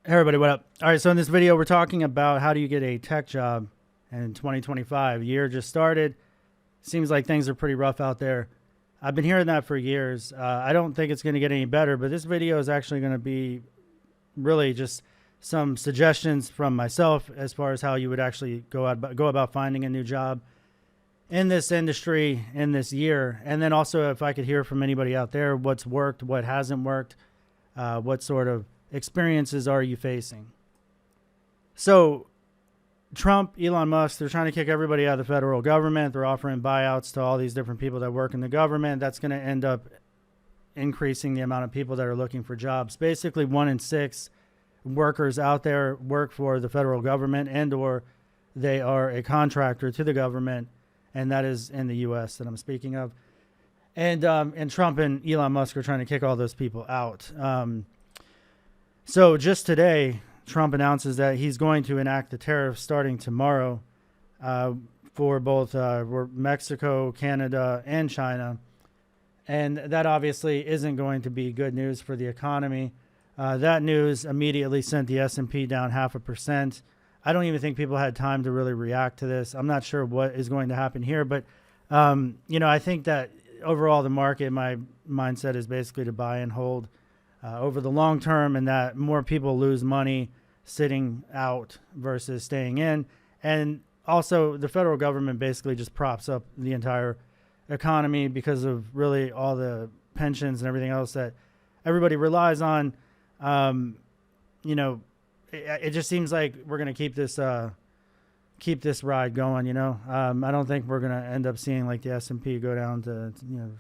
Hey everybody, what up? All right, so in this video, we're talking about how do you get a tech job in 2025. Year just started. Seems like things are pretty rough out there. I've been hearing that for years. I don't think it's going to get any better, but this video is actually going to be really just some suggestions from myself as far as how you would actually go about finding a new job in this industry in this year. And then also if I could hear from anybody out there, what's worked, what hasn't worked, what sort of experiences are you facing? So Trump, Elon Musk, they're trying to kick everybody out of the federal government. They're offering buyouts to all these different people that work in the government. That's going to end up increasing the amount of people that are looking for jobs. Basically, 1 in 6 workers out there work for the federal government and or they are a contractor to the government, and that is in the U.S. that I'm speaking of. And Trump and Elon Musk are trying to kick all those people out. So just today, Trump announces that he's going to enact the tariffs starting tomorrow for both Mexico, Canada, and China. And that obviously isn't going to be good news for the economy. That news immediately sent the S&P down 0.5%. I don't even think people had time to really react to this. I'm not sure what is going to happen here, but I think that overall the market, my mindset is basically to buy and hold over the long term, and that more people lose money sitting out versus staying in. And also the federal government basically just props up the entire economy because of really all the pensions and everything else that everybody relies on. It just seems like we're going to keep this ride going. I don't think we're going to end up seeing like the S&P go down to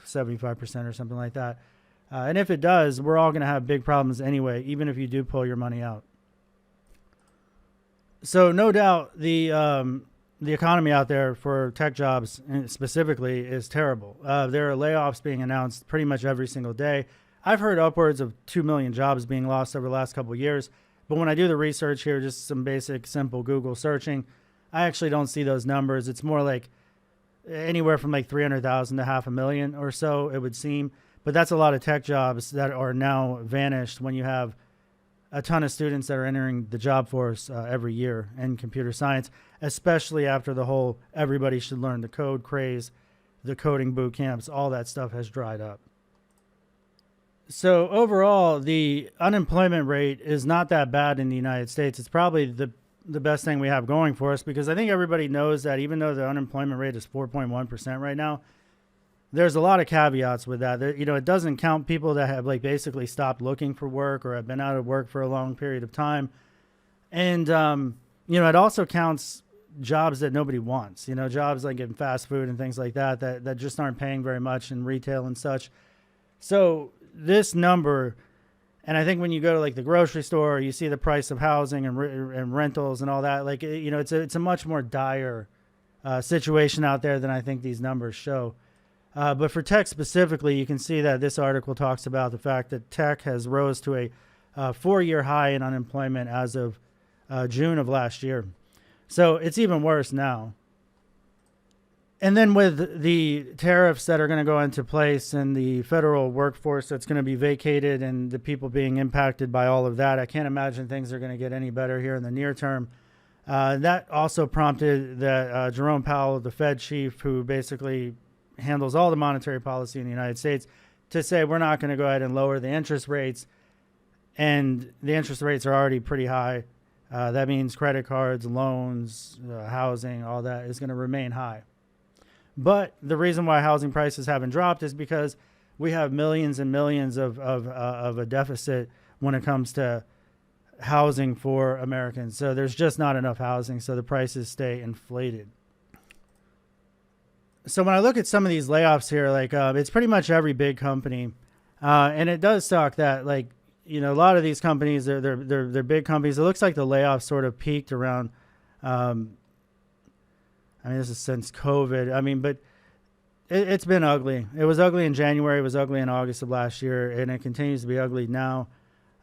75% or something like that. And if it does, we're all going to have big problems anyway, even if you do pull your money out. So no doubt the economy out there for tech jobs specifically is terrible. There are layoffs being announced pretty much every single day. I've heard upwards of 2 million jobs being lost over the last couple of years. But when I do the research here, just some basic, simple Google searching, I actually don't see those numbers. It's more like anywhere from like 300,000 to 500,000 or so, it would seem. But that's a lot of tech jobs that are now vanished when you have a ton of students that are entering the job force every year in computer science, especially after the whole everybody should learn the code craze, the coding boot camps, all that stuff has dried up. So overall, the unemployment rate is not that bad in the United States. It's probably the best thing we have going for us, because I think everybody knows that even though the unemployment rate is 4.1% right now, there's a lot of caveats with that. It doesn't count people that have like basically stopped looking for work or have been out of work for a long period of time. And, it also counts jobs that nobody wants, jobs like in fast food and things like that just aren't paying very much in retail and such. So this number, and I think when you go to like the grocery store, you see the price of housing and rentals and all that, like, it's a much more dire situation out there than I think these numbers show. But for tech specifically, you can see that this article talks about the fact that tech has rose to a 4-year high in unemployment as of June of last year. So it's even worse now. And then with the tariffs that are going to go into place and the federal workforce that's going to be vacated and the people being impacted by all of that, I can't imagine things are going to get any better here in the near term. That also prompted that Jerome Powell, the Fed chief, who basically handles all the monetary policy in the United States, to say we're not going to go ahead and lower the interest rates. And the interest rates are already pretty high. That means credit cards, loans, housing, all that is going to remain high. But the reason why housing prices haven't dropped is because we have millions and millions of a deficit when it comes to housing for Americans. So there's just not enough housing, so the prices stay inflated. So when I look at some of these layoffs here, like it's pretty much every big company, and it does suck that like a lot of these companies they're big companies. It looks like the layoffs sort of peaked around. This is since COVID. But it's been ugly. It was ugly in January. It was ugly in August of last year, and it continues to be ugly now.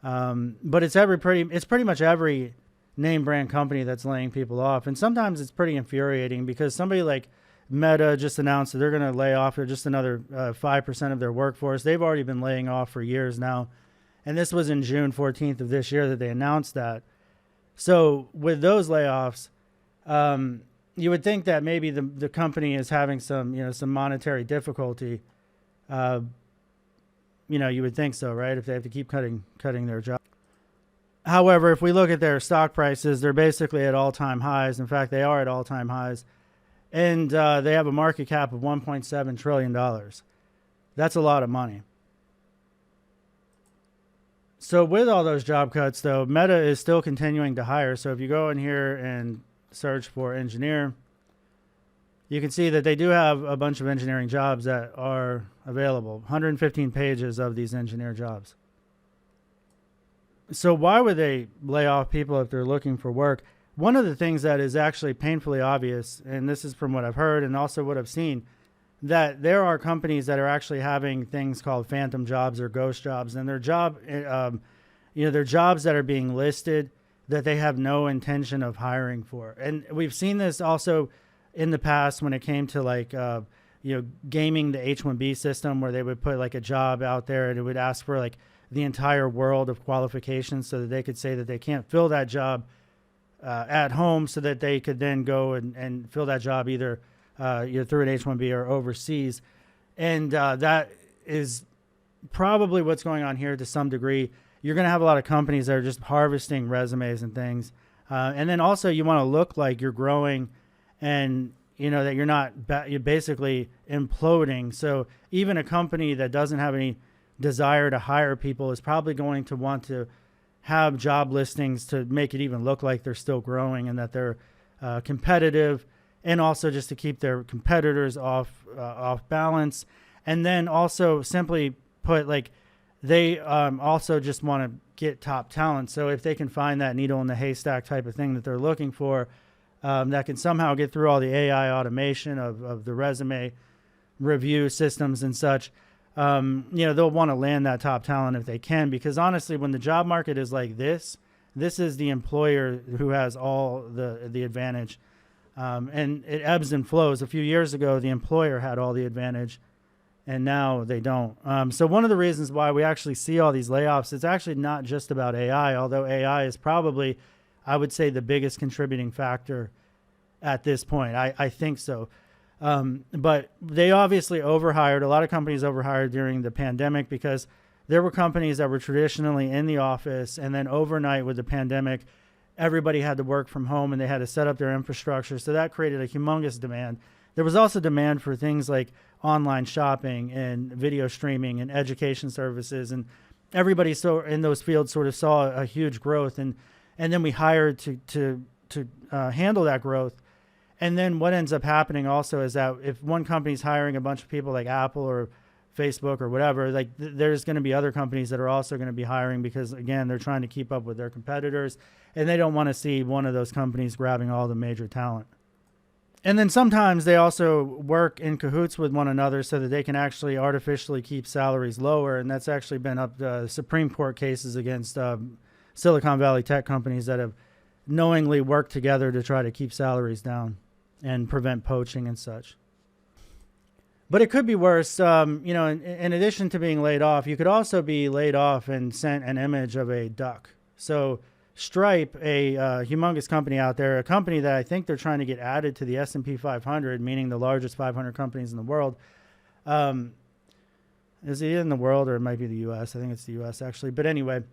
But it's pretty much every name brand company that's laying people off, and sometimes it's pretty infuriating because somebody like Meta just announced that they're going to lay off just another 5% of their workforce. They've already been laying off for years now. And this was in June 14th of this year that they announced that. So with those layoffs, you would think that maybe the company is having some monetary difficulty. You would think so, right? If they have to keep cutting their job. However, if we look at their stock prices, they're basically at all-time highs. In fact, they are at all-time highs. And they have a market cap of $1.7 trillion. That's a lot of money. So with all those job cuts, though, Meta is still continuing to hire. So if you go in here and search for engineer, you can see that they do have a bunch of engineering jobs that are available. 115 pages of these engineer jobs. So why would they lay off people if they're looking for work? One of the things that is actually painfully obvious, and this is from what I've heard and also what I've seen, that there are companies that are actually having things called phantom jobs or ghost jobs, and they're they're jobs that are being listed that they have no intention of hiring for. And we've seen this also in the past when it came to gaming the H-1B system, where they would put like a job out there and it would ask for like the entire world of qualifications so that they could say that they can't fill that job at home, so that they could then go and fill that job either through an H-1B or overseas. And that is probably what's going on here to some degree. You're going to have a lot of companies that are just harvesting resumes and things. And then also you want to look like you're growing and that you're not, you're basically imploding. So even a company that doesn't have any desire to hire people is probably going to want to have job listings to make it even look like they're still growing and that they're competitive, and also just to keep their competitors off balance. And then also simply put, like, they also just want to get top talent. So if they can find that needle in the haystack type of thing that they're looking for, that can somehow get through all the AI automation of the resume review systems and such, they'll want to land that top talent if they can, because honestly, when the job market is like this is the employer who has all the advantage. And it ebbs and flows. A few years ago, the employer had all the advantage, and now they don't. So one of the reasons why we actually see all these layoffs, it's actually not just about AI, although AI is probably, I would say, the biggest contributing factor at this point. I think so. But they obviously overhired. A lot of companies overhired during the pandemic because there were companies that were traditionally in the office, and then overnight with the pandemic, everybody had to work from home and they had to set up their infrastructure. So that created a humongous demand. There was also demand for things like online shopping and video streaming and education services, and everybody in those fields sort of saw a huge growth, and then we hired to handle that growth. And then what ends up happening also is that if one company's hiring a bunch of people like Apple or Facebook or whatever, like there's going to be other companies that are also going to be hiring, because again, they're trying to keep up with their competitors, and they don't want to see one of those companies grabbing all the major talent. And then sometimes they also work in cahoots with one another so that they can actually artificially keep salaries lower. And that's actually been up to Supreme Court cases against Silicon Valley tech companies that have knowingly worked together to try to keep salaries down and prevent poaching and such. But it could be worse. In addition to being laid off, you could also be laid off and sent an image of a duck. So Stripe, a humongous company out there, a company that I think they're trying to get added to the S&P 500, meaning the largest 500 companies in the world. Is it in the world, or it might be the U.S.? I think it's the U.S. actually. But anyway,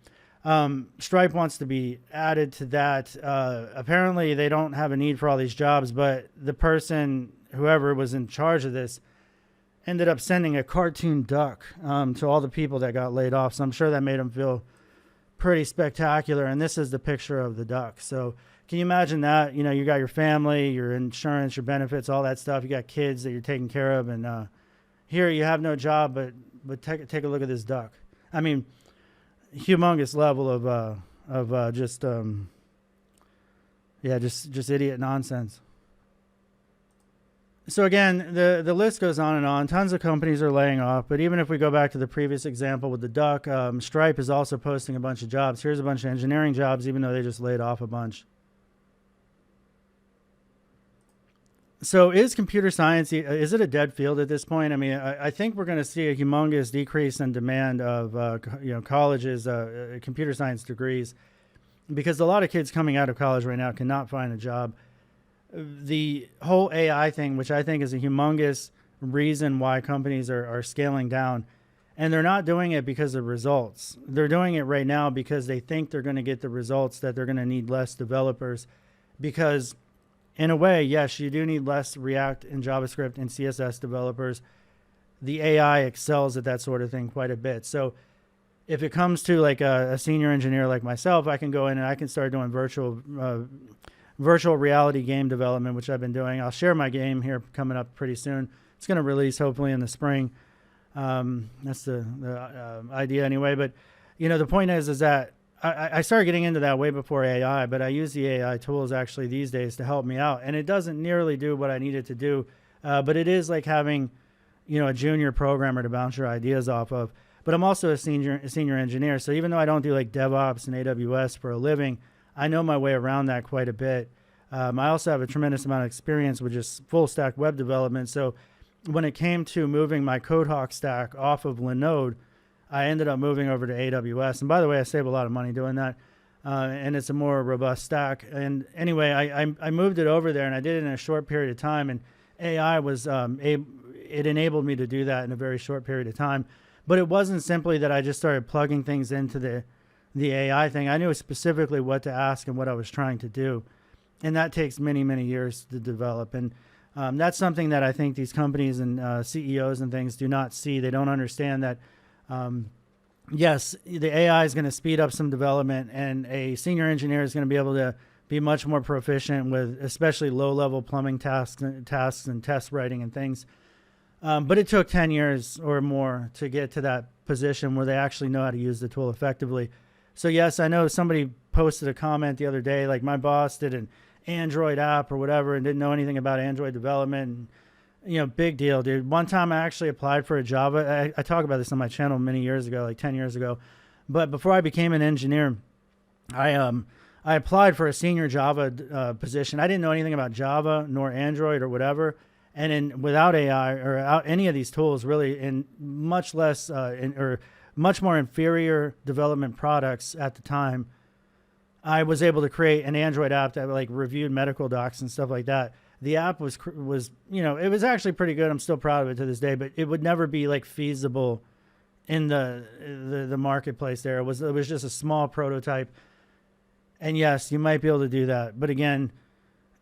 Stripe wants to be added to that. Apparently, they don't have a need for all these jobs, but the person, whoever was in charge of this, ended up sending a cartoon duck to all the people that got laid off. So I'm sure that made them feel pretty spectacular. And this is the picture of the duck. So can you imagine that? You got your family, your insurance, your benefits, all that stuff. You got kids that you're taking care of. And here you have no job, but take a look at this duck. I mean, humongous level of just idiot nonsense. So again, the list goes on and on. Tons of companies are laying off. But even if we go back to the previous example with the duck, Stripe is also posting a bunch of jobs. Here's a bunch of engineering jobs, even though they just laid off a bunch. So is computer science, is it a dead field at this point? I mean, I think we're going to see a humongous decrease in demand of colleges, computer science degrees, because a lot of kids coming out of college right now cannot find a job. The whole AI thing, which I think is a humongous reason why companies are scaling down, and they're not doing it because of results. They're doing it right now because they think they're going to get the results that they're going to need less developers, because in a way, yes, you do need less React and JavaScript and CSS developers. The AI excels at that sort of thing quite a bit. So if it comes to like a senior engineer like myself, I can go in and I can start doing virtual reality game development, which I've been doing. I'll share my game here coming up pretty soon. It's going to release hopefully in the spring. That's the idea anyway. But, the point is that I started getting into that way before AI, but I use the AI tools actually these days to help me out. And it doesn't nearly do what I need it to do, but it is like having, a junior programmer to bounce your ideas off of. But I'm also a senior engineer. So even though I don't do like DevOps and AWS for a living, I know my way around that quite a bit. I also have a tremendous amount of experience with just full stack web development. So when it came to moving my CodeHawk stack off of Linode, I ended up moving over to AWS. And by the way, I save a lot of money doing that. And it's a more robust stack. And anyway, I moved it over there and I did it in a short period of time. And AI was, it enabled me to do that in a very short period of time. But it wasn't simply that I just started plugging things into the AI thing. I knew specifically what to ask and what I was trying to do. And that takes many, many years to develop. And that's something that I think these companies and CEOs and things do not see. They don't understand that, yes, the AI is going to speed up some development, and a senior engineer is going to be able to be much more proficient with especially low-level plumbing tasks and test writing and things. But it took 10 years or more to get to that position where they actually know how to use the tool effectively. So yes, I know somebody posted a comment the other day, like my boss did an Android app or whatever and didn't know anything about Android development. And, big deal, dude. One time I actually applied for a Java. I talk about this on my channel many years ago, like 10 years ago. But before I became an engineer, I applied for a senior Java position. I didn't know anything about Java nor Android or whatever. And without AI or without any of these tools, really, in much less or much more inferior development products at the time, I was able to create an Android app that like reviewed medical docs and stuff like that. The app was it was actually pretty good. I'm still proud of it to this day, but it would never be like feasible in the marketplace there. It was just a small prototype. And yes, you might be able to do that. But again,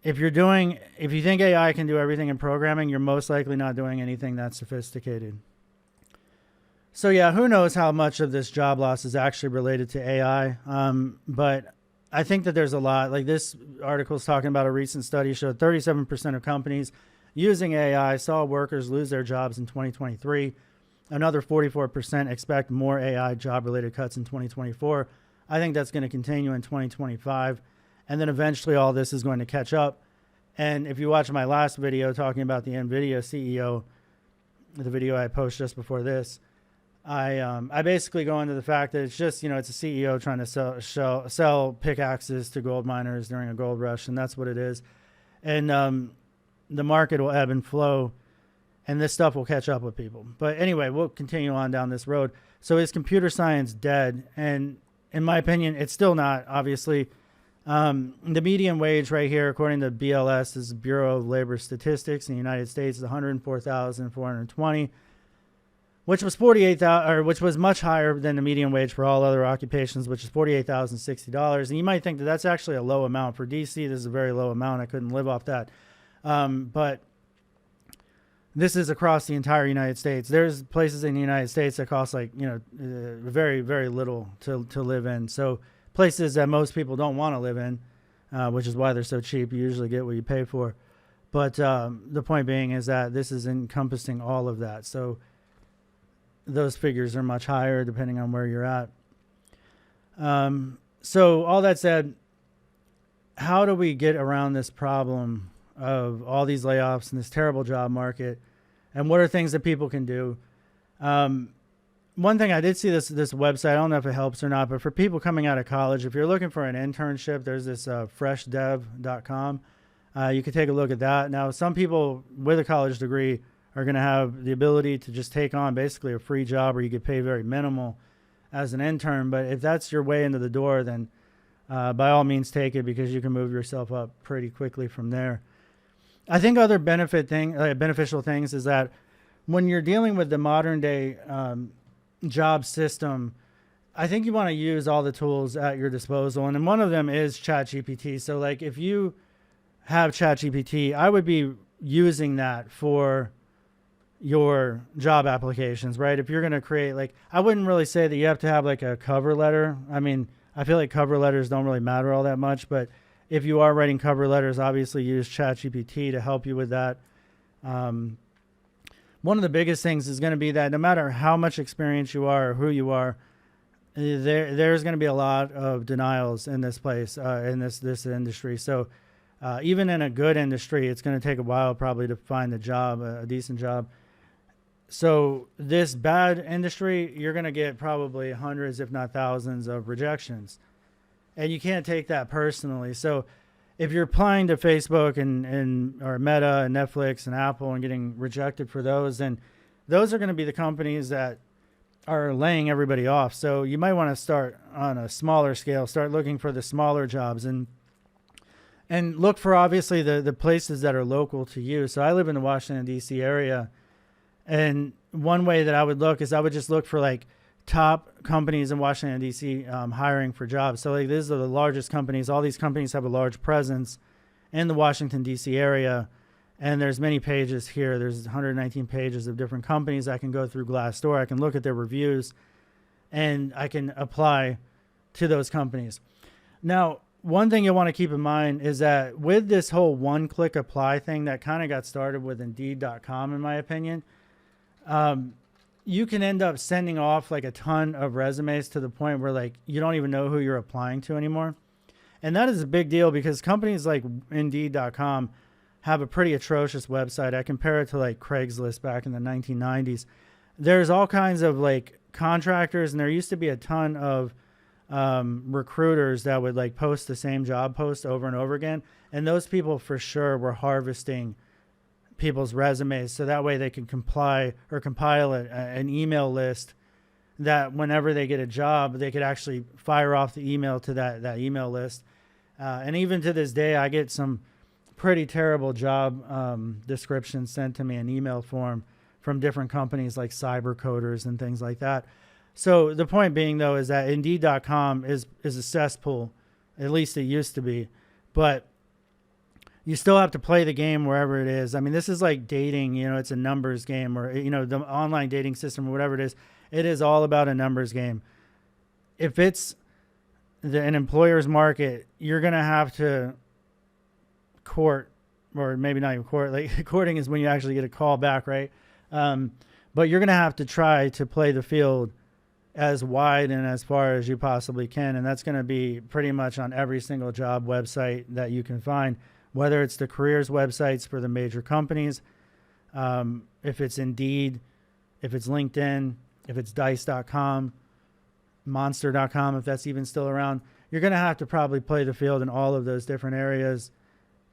if you think AI can do everything in programming, you're most likely not doing anything that sophisticated. So yeah, who knows how much of this job loss is actually related to AI. But I think that there's a lot. Like this article is talking about a recent study showed 37% of companies using AI saw workers lose their jobs in 2023. Another 44% expect more AI job-related cuts in 2024. I think that's going to continue in 2025. And then eventually all this is going to catch up. And if you watch my last video talking about the NVIDIA CEO, the video I posted just before this, I basically go into the fact that it's just, it's a CEO trying to sell pickaxes to gold miners during a gold rush, and that's what it is. And the market will ebb and flow, and this stuff will catch up with people. But anyway, we'll continue on down this road. So is computer science dead? And in my opinion, it's still not, obviously. The median wage right here, according to BLS, is Bureau of Labor Statistics in the United States, is $104,420. Which was which was much higher than the median wage for all other occupations, which is $48,060. And you might think that that's actually a low amount for DC. This is a very low amount. I couldn't live off that. But this is across the entire United States. There's places in the United States that cost like very, very little to live in. So places that most people don't want to live in, which is why they're so cheap. You usually get what you pay for. But the point being is that this is encompassing all of that. So those figures are much higher depending on where you're at. So all that said, how do we get around this problem of all these layoffs and this terrible job market? And what are things that people can do? One thing I did see this website, I don't know if it helps or not, but for people coming out of college, if you're looking for an internship, there's this freshdev.com. You could take a look at that. Now, some people with a college degree are going to have the ability to just take on basically a free job, or you get paid very minimal as an intern. But if that's your way into the door, then by all means take it, because you can move yourself up pretty quickly from there. I think other beneficial things is that when you're dealing with the modern day job system, I think you want to use all the tools at your disposal. And one of them is ChatGPT. So like if you have ChatGPT, I would be using that for your job applications, right? If you're going to create, like, I wouldn't really say that you have to have like a cover letter. I mean, I feel like cover letters don't really matter all that much, but if you are writing cover letters, obviously use ChatGPT to help you with that. One of the biggest things is going to be that no matter how much experience you are or who you are, there's going to be a lot of denials in this place, in this industry. So even in a good industry, it's going to take a while probably to find a job, a decent job. So this bad industry, you're going to get probably hundreds, if not thousands, of rejections. And you can't take that personally. So if you're applying to Facebook and or Meta and Netflix and Apple and getting rejected for those, then those are going to be the companies that are laying everybody off. So you might want to start on a smaller scale, start looking for the smaller jobs, and look for obviously the places that are local to you. So I live in the Washington, D.C. area. And one way that I would look is I would just look for like top companies in Washington, D.C. Hiring for jobs. So like these are the largest companies. All these companies have a large presence in the Washington, D.C. area. And there's many pages here. There's 119 pages of different companies. I can go through Glassdoor. I can look at their reviews and I can apply to those companies. Now, one thing you'll want to keep in mind is that with this whole one-click apply thing that kind of got started with Indeed.com, in my opinion, you can end up sending off like a ton of resumes to the point where like you don't even know who you're applying to anymore. And that is a big deal because companies like Indeed.com have a pretty atrocious website. I compare it to like Craigslist back in the 1990s. There's all kinds of like contractors, and there used to be a ton of recruiters that would like post the same job post over and over again. And those people for sure were harvesting people's resumes, so that way they can compile an email list that whenever they get a job, they could actually fire off the email to that email list. And even to this day, I get some pretty terrible job descriptions sent to me in email form from different companies like cyber coders and things like that. So the point being, though, is that Indeed.com is a cesspool. At least it used to be. But you still have to play the game wherever it is. I mean, this is like dating, it's a numbers game, or, the online dating system or whatever it is. It is all about a numbers game. If it's an employer's market, you're going to have to court, or maybe not even court. Like courting is when you actually get a call back, right? But you're going to have to try to play the field as wide and as far as you possibly can. And that's going to be pretty much on every single job website that you can find, whether it's the careers websites for the major companies, if it's Indeed, if it's LinkedIn, if it's Dice.com, Monster.com, if that's even still around. You're going to have to probably play the field in all of those different areas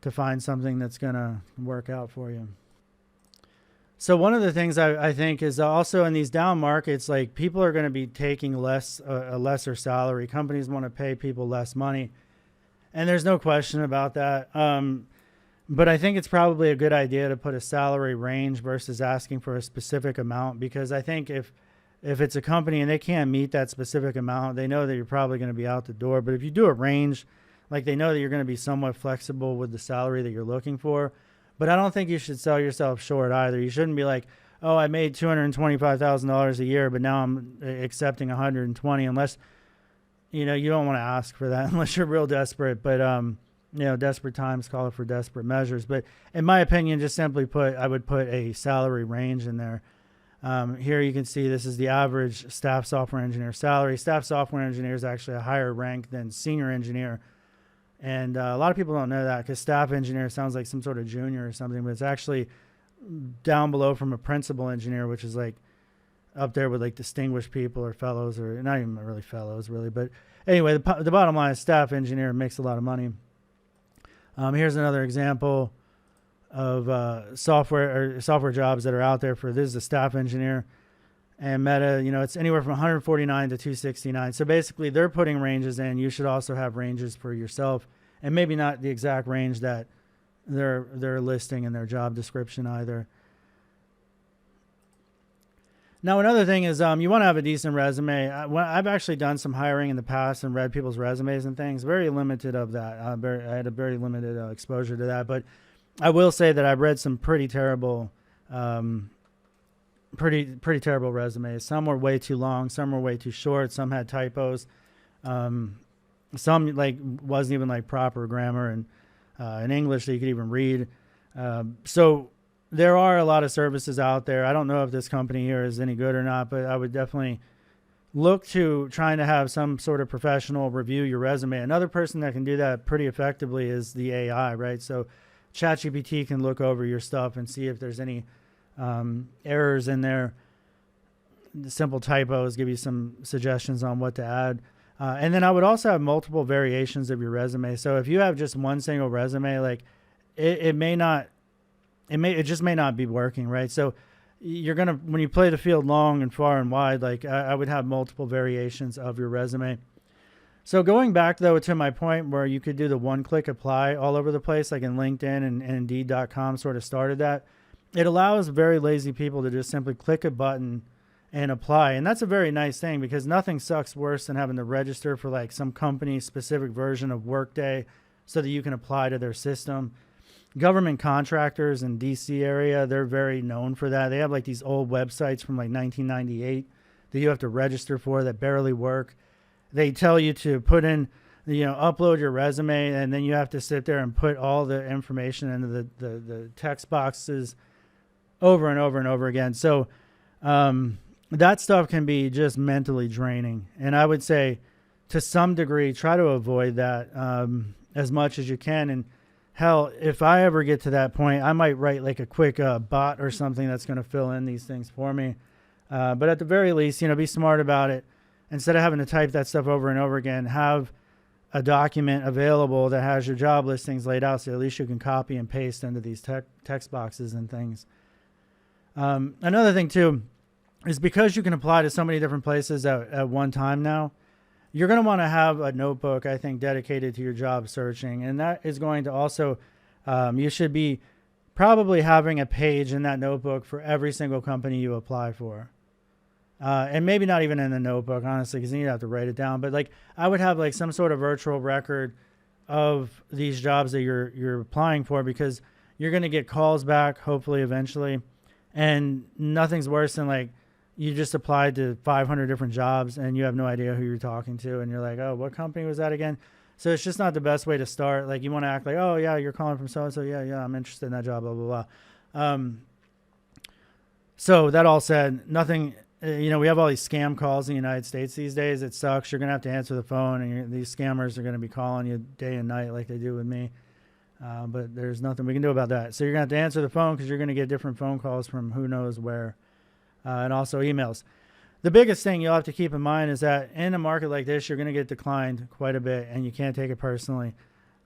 to find something that's going to work out for you. So one of the things I think is also in these down markets, like people are going to be taking a lesser salary. Companies want to pay people less money. And there's no question about that. But I think it's probably a good idea to put a salary range versus asking for a specific amount, because I think if it's a company and they can't meet that specific amount, they know that you're probably going to be out the door. But if you do a range, like they know that you're going to be somewhat flexible with the salary that you're looking for. But I don't think you should sell yourself short either. You shouldn't be like, oh, I made $225,000 a year, but now I'm accepting $120, unless, you don't want to ask for that unless you're real desperate. But, desperate times call for desperate measures. But in my opinion, just simply put, I would put a salary range in there. Here you can see this is the average staff software engineer salary. Staff software engineer is actually a higher rank than senior engineer. And a lot of people don't know that, because staff engineer sounds like some sort of junior or something, but it's actually down below from a principal engineer, which is like up there with like distinguished people or fellows, or not even really fellows really. But anyway, the bottom line is staff engineer makes a lot of money. Here's another example of software jobs that are out there for this is a staff engineer. And Meta, it's anywhere from 149 to 269. So basically, they're putting ranges in. You should also have ranges for yourself, and maybe not the exact range that they're listing in their job description either. Now, another thing is you want to have a decent resume. I've actually done some hiring in the past and read people's resumes and things. Very limited of that. I had a very limited exposure to that. But I will say that I've read some pretty terrible pretty terrible resumes. Some were way too long. Some were way too short. Some had typos. Some wasn't even proper grammar and in English that you could even read. So there are a lot of services out there. I don't know if this company here is any good or not, but I would definitely look to trying to have some sort of professional review your resume. Another person that can do that pretty effectively is the AI, right? So ChatGPT can look over your stuff and see if there's any errors in there, simple typos, give you some suggestions on what to add. And then I would also have multiple variations of your resume. So if you have just one single resume, it just may not be working, right? So when you play the field long and far and wide, I would have multiple variations of your resume. So going back though to my point where you could do the one-click apply all over the place, like in LinkedIn and Indeed.com sort of started that. It allows very lazy people to just simply click a button and apply. And that's a very nice thing because nothing sucks worse than having to register for some company specific version of Workday so that you can apply to their system. Government contractors in DC area, they're very known for that. They have these old websites from 1998 that you have to register for that barely work. They tell you to put in, upload your resume, and then you have to sit there and put all the information into the text boxes over and over and over again. So that stuff can be just mentally draining. And I would say to some degree, try to avoid that as much as you can. And hell, if I ever get to that point, I might write a quick bot or something that's going to fill in these things for me. But at the very least, be smart about it. Instead of having to type that stuff over and over again, have a document available that has your job listings laid out so at least you can copy and paste into these text boxes and things. Another thing too is because you can apply to so many different places at one time now, you're going to want to have a notebook, I think, dedicated to your job searching. And that is going to also, you should be probably having a page in that notebook for every single company you apply for. And maybe not even in the notebook, honestly, because you have to write it down. But I would have some sort of virtual record of these jobs that you're applying for, because you're going to get calls back, hopefully, eventually. And nothing's worse than you just applied to 500 different jobs and you have no idea who you're talking to. And you're like, oh, what company was that again? So it's just not the best way to start. You want to act like, oh, yeah, you're calling from so-and-so. Yeah, I'm interested in that job, blah, blah, blah. So that all said, nothing, we have all these scam calls in the United States these days. It sucks. You're going to have to answer the phone, and these scammers are going to be calling you day and night like they do with me. But there's nothing we can do about that. So you're going to have to answer the phone because you're going to get different phone calls from who knows where, and also emails. The biggest thing you'll have to keep in mind is that in a market like this, you're going to get declined quite a bit, and you can't take it personally.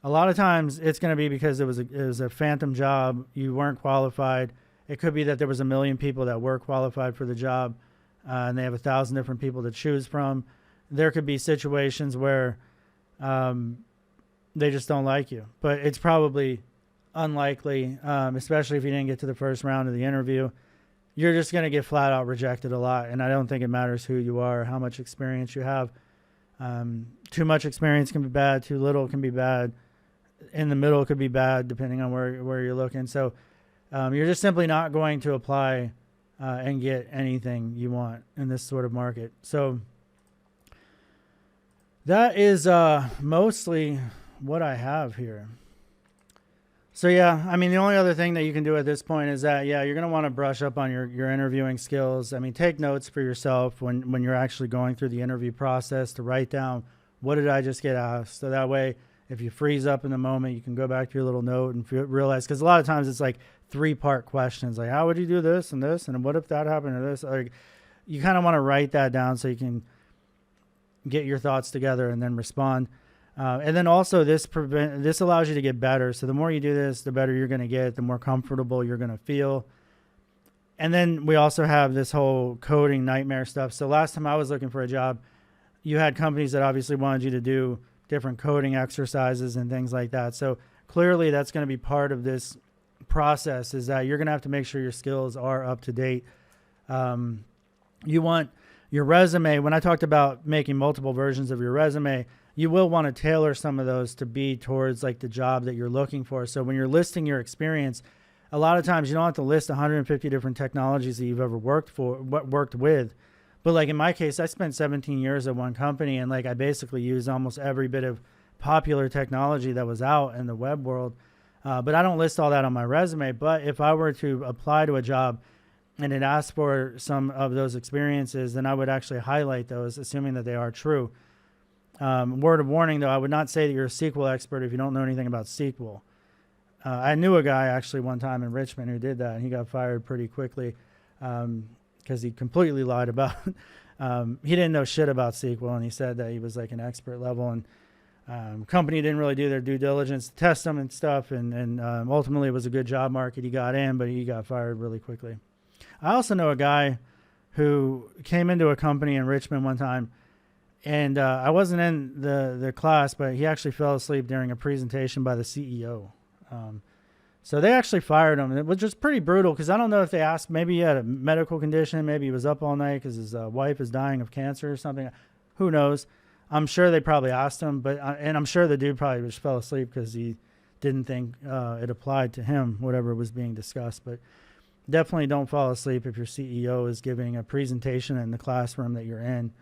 A lot of times it's going to be because it was a phantom job. You weren't qualified. It could be that there was 1 million people that were qualified for the job, and they have 1,000 different people to choose from. There could be situations where they just don't like you, but it's probably unlikely, especially if you didn't get to the first round of the interview. You're just going to get flat out rejected a lot. And I don't think it matters who you are or how much experience you have. Too much experience can be bad. Too little can be bad. In the middle could be bad, depending on where you're looking. So you're just simply not going to apply and get anything you want in this sort of market. So that is mostly what I have here. So yeah, I mean, the only other thing that you can do at this point is that, you're going to want to brush up on your interviewing skills. I mean, take notes for yourself when you're actually going through the interview process to write down, what did I just get asked? So that way, if you freeze up in the moment, you can go back to your little note and realize, because a lot of times it's 3-part questions, how would you do this and this, and what if that happened to this? You kind of want to write that down so you can get your thoughts together and then respond. And then also this allows you to get better. So the more you do this, the better you're going to get, the more comfortable you're going to feel. And then we also have this whole coding nightmare stuff. So last time I was looking for a job, you had companies that obviously wanted you to do different coding exercises and things like that. So clearly that's going to be part of this process, is that you're going to have to make sure your skills are up to date. You want your resume, when I talked about making multiple versions of your resume, you will want to tailor some of those to be towards like the job that you're looking for. So when you're listing your experience, a lot of times you don't have to list 150 different technologies that you've ever worked with. But like in my case, I spent 17 years at one company, and like I basically used almost every bit of popular technology that was out in the web world. But I don't list all that on my resume. But if I were to apply to a job and it asked for some of those experiences, then I would actually highlight those, assuming that they are true. Word of warning, though, I would not say that you're a SQL expert if you don't know anything about SQL. I knew a guy actually one time in Richmond who did that, and he got fired pretty quickly because he completely lied about he didn't know shit about SQL, and he said that he was like an expert level, and company didn't really do their due diligence to test him and stuff, and ultimately it was a good job market. He got in, but he got fired really quickly. I also know a guy who came into a company in Richmond one time, and I wasn't in the class, but he actually fell asleep during a presentation by the CEO. So they actually fired him, which was pretty brutal, because I don't know if they asked, maybe he had a medical condition, maybe he was up all night because his wife is dying of cancer or something. Who knows? I'm sure they probably asked him, and I'm sure the dude probably just fell asleep because he didn't think it applied to him, whatever was being discussed. But definitely don't fall asleep if your CEO is giving a presentation in the classroom that you're in,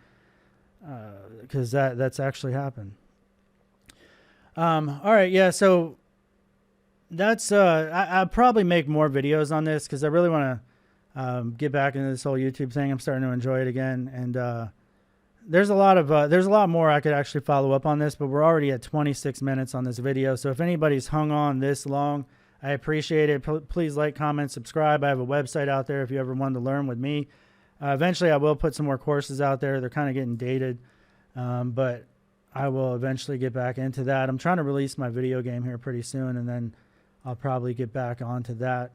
because that's actually happened. All right, yeah, so that's I'll probably make more videos on this, because I really want to get back into this whole YouTube thing. I'm starting to enjoy it again, and there's a lot more I could actually follow up on this, but we're already at 26 minutes on this video. So if anybody's hung on this long, I appreciate it. Please like, comment, subscribe. I have a website out there if you ever wanted to learn with me. Eventually, I will put some more courses out there. They're kind of getting dated, but I will eventually get back into that. I'm trying to release my video game here pretty soon, and then I'll probably get back onto that.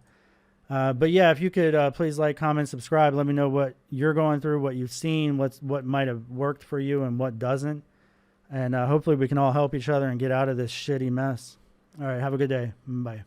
But yeah, if you could please like, comment, subscribe. Let me know what you're going through, what you've seen, what might have worked for you and what doesn't. And hopefully we can all help each other and get out of this shitty mess. All right, have a good day. Bye.